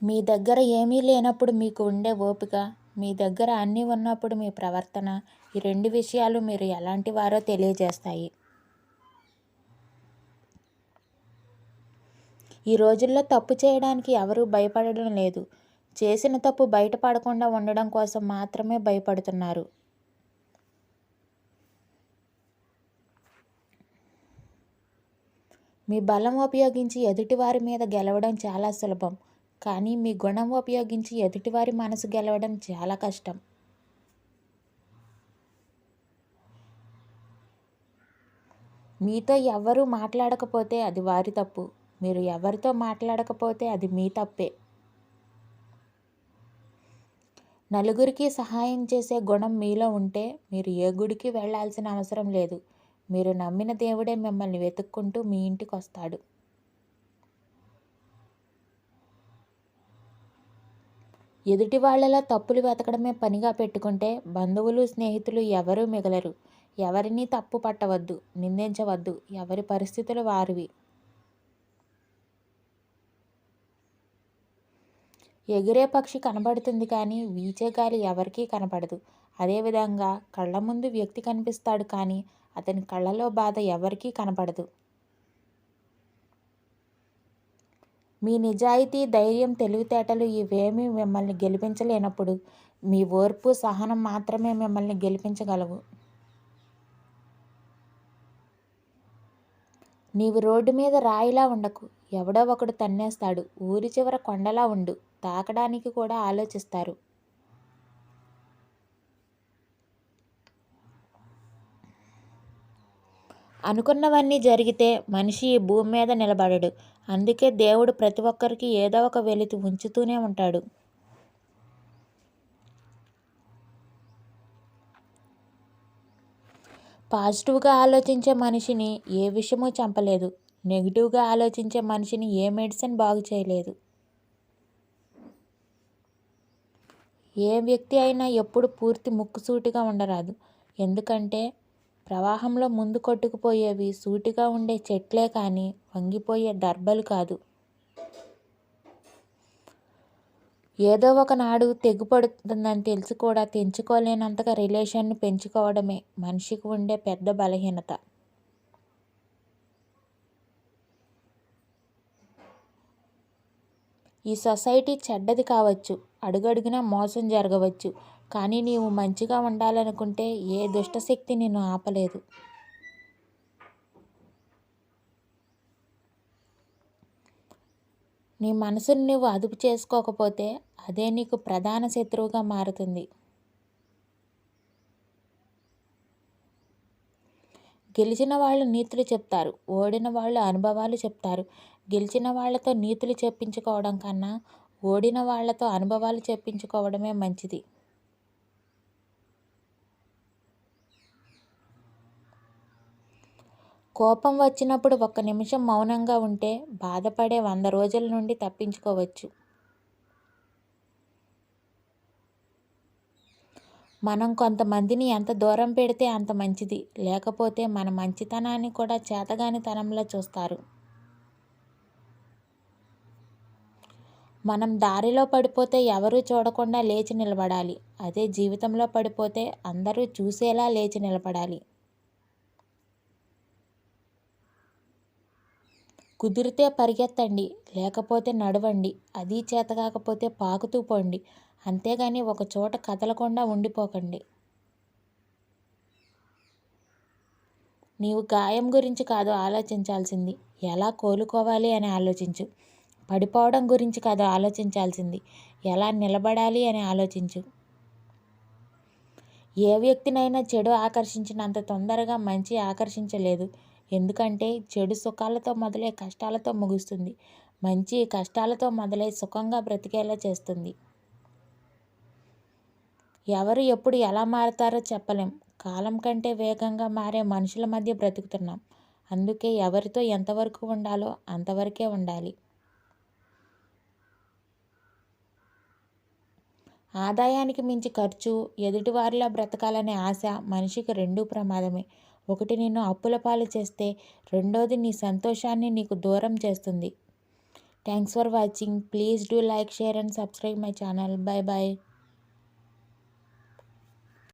మీ దగ్గర ఏమీ లేనప్పుడు మీకు ఉండే ఓపిక, మీ దగ్గర అన్నీ ఉన్నప్పుడు మీ ప్రవర్తన, ఈ 2 విషయాలు మీరు ఎలాంటి వారో తెలియజేస్తాయి. ఈ రోజుల్లో తప్పు చేయడానికి ఎవరూ భయపడడం లేదు. చేసిన తప్పు బయటపడకుండా ఉండడం కోసం మాత్రమే భయపడుతున్నారు. మీ బలం ఉపయోగించి ఎదుటివారి మీద గెలవడం చాలా సులభం. కానీ మీ గుణం ఉపయోగించి ఎదుటివారి మనసు గెలవడం చాలా కష్టం. మీతో ఎవ్వరూ మాట్లాడకపోతే అది వారి తప్పు. మీరు ఎవరితో మాట్లాడకపోతే అది మీ తప్పే. నలుగురికి సహాయం చేసే గుణం మీలో ఉంటే మీరు ఏ గుడికి వెళ్ళాల్సిన అవసరం లేదు. మీరు నమ్మిన దేవుడే మిమ్మల్ని వెతుక్కుంటూ మీ ఇంటికి వస్తాడు. ఎదుటి వాళ్ళలో తప్పులు వెతకడమే పనిగా పెట్టుకుంటే బంధువులు, స్నేహితులు ఎవరూ మిగలరు. ఎవరినీ తప్పు పట్టవద్దు, నిందించవద్దు. ఎవరి పరిస్థితులు వారివి. ఎగిరే పక్షి కనబడుతుంది కానీ వీచే గాలి ఎవరికీ కనపడదు. అదేవిధంగా కళ్ళ ముందు వ్యక్తి కనిపిస్తాడు కానీ అతని కళ్ళలో బాధ ఎవరికీ కనపడదు. మీ నిజాయితీ, ధైర్యం, తెలివితేటలు ఇవేమీ మిమ్మల్ని గెలిపించలేనప్పుడు మీ ఓర్పు, సహనం మాత్రమే మిమ్మల్ని గెలిపించగలవు. నీవు రోడ్డు మీద రాయిలా ఉండకు. ఎవడో ఒకడు తన్నేస్తాడు. ఊరి చివర కొండలా ఉండు. తాకడానికి కూడా ఆలోచిస్తారు. అనుకున్నవన్నీ జరిగితే మనిషి ఈ భూమి మీద నిలబడడు. అందుకే దేవుడు ప్రతి ఒక్కరికి ఏదో ఒక వెలితి ఉంచుతూనే ఉంటాడు. పాజిటివ్గా ఆలోచించే మనిషిని ఏ విషయమూ చంపలేదు. నెగిటివ్గా ఆలోచించే మనిషిని ఏ మెడిసిన్ బాగు చేయలేదు. ఏ వ్యక్తి అయినా ఎప్పుడు పూర్తి ముక్కుసూటిగా ఉండరాదు. ఎందుకంటే ప్రవాహంలో ముందు కొట్టుకుపోయేవి సూటిగా ఉండే చెట్లే కానీ వంగిపోయే దర్బలు కాదు. ఏదో ఒకనాడు తెగిపడుతుందని తెలిసి కూడా తెంచుకోలేనంతగా రిలేషన్ను పెంచుకోవడమే మనిషికి ఉండే పెద్ద బలహీనత. ఈ సొసైటీ చెడ్డది కావచ్చు, అడుగడుగునా మోసం జరగవచ్చు. కానీ నీవు మంచిగా ఉండాలనుకుంటే ఏ దుష్టశక్తి నిన్ను ఆపలేదు. నీ మనసును నువ్వు అదుపు చేసుకోకపోతే అదే నీకు ప్రధాన శత్రువుగా మారుతుంది. గెలిచిన వాళ్ళు నీతులు చెప్తారు, ఓడిన వాళ్ళు అనుభవాలు చెప్తారు. గెలిచిన వాళ్ళతో నీతులు చెప్పించుకోవడం కన్నా ఓడిన వాళ్ళతో అనుభవాలు చెప్పించుకోవడమే మంచిది. కోపం వచ్చినప్పుడు 1 నిమిషం మౌనంగా ఉంటే బాధపడే 100 రోజుల నుండి తప్పించుకోవచ్చు. మనం కొంతమందిని ఎంత దూరం పెడితే అంత మంచిది. లేకపోతే మన మంచితనాన్ని కూడా చేతగానితనంలా చూస్తారు. మనం దారిలో పడిపోతే ఎవరూ చూడకుండా లేచి నిలబడాలి. అదే జీవితంలో పడిపోతే అందరూ చూసేలా లేచి నిలబడాలి. కుదిరితే పరిగెత్తండి, లేకపోతే నడవండి. అది చేతకాకపోతే పాకుతూ పోండి. అంతేగాని ఒక చోట కదలకుండా ఉండిపోకండి. నీవు గాయం గురించి కాదు ఆలోచించాల్సింది, ఎలా కోలుకోవాలి అని ఆలోచించు. పడిపోవడం గురించి కాదు ఆలోచించాల్సింది, ఎలా నిలబడాలి అని ఆలోచించు. ఏ వ్యక్తినైనా చెడు ఆకర్షించినంత తొందరగా మంచి ఆకర్షించలేదు. ఎందుకంటే చెడు సుఖాలతో మొదలై కష్టాలతో ముగుస్తుంది. మంచి కష్టాలతో మొదలై సుఖంగా బ్రతికేలా చేస్తుంది. ఎవరు ఎప్పుడు ఎలా మారతారో చెప్పలేం. కాలం కంటే వేగంగా మారే మనుషుల మధ్య బ్రతుకుతున్నాం. అందుకే ఎవరితో ఎంతవరకు ఉండాలో అంతవరకే ఉండాలి. ఆదాయానికి మించి ఖర్చు, ఎదుటివారిలా బ్రతకాలనే ఆశ మనిషికి రెండూ ప్రమాదమే. ఒకటి నిన్ను అప్పుల పాలు చేస్తే రెండోది నీ సంతోషాన్ని నీకు దూరం చేస్తుంది. Thanks for watching. Please do like, share and subscribe my channel. Bye bye.